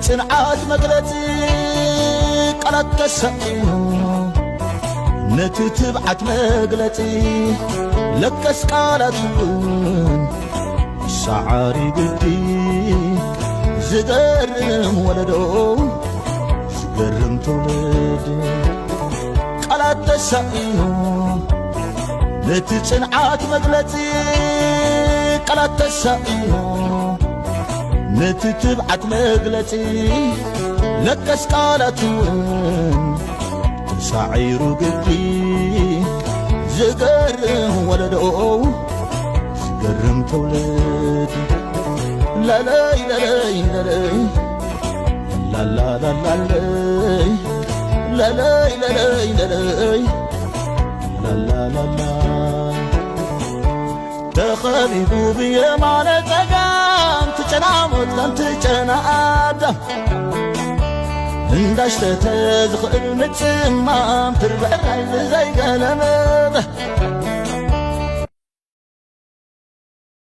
ጽንዓት መግለጺ ቃላት ተሰኢኑ ነቲ ትብዓት መግለጺ ለቀስ ቃላቱን ሰዓሪ ግዲ ዝገርም ወለዶ ዝገርም ትውልድ ቃላት ተሰኢኑ ነቲ ጽንዓት መግለጺ ቃላት ተሰኢኑ ነቲ ትብዓት መግለጺ ለቀስ ቃላቱን ተሳዒሩ ግዲ ዝገርም ወለዶ ዝገርም ትውልድ ላላይ ላላይ ላላይ ላላላላይ ላላይ ላላይ ላላይ ላላላላ ተኸቢቡ ብየማነ ጸጋም ትጨናሞት ላም ትጨናኣዳም እንዳሽተተ ዝኽእል ምጽማም ትርበራይ ዘይገለመ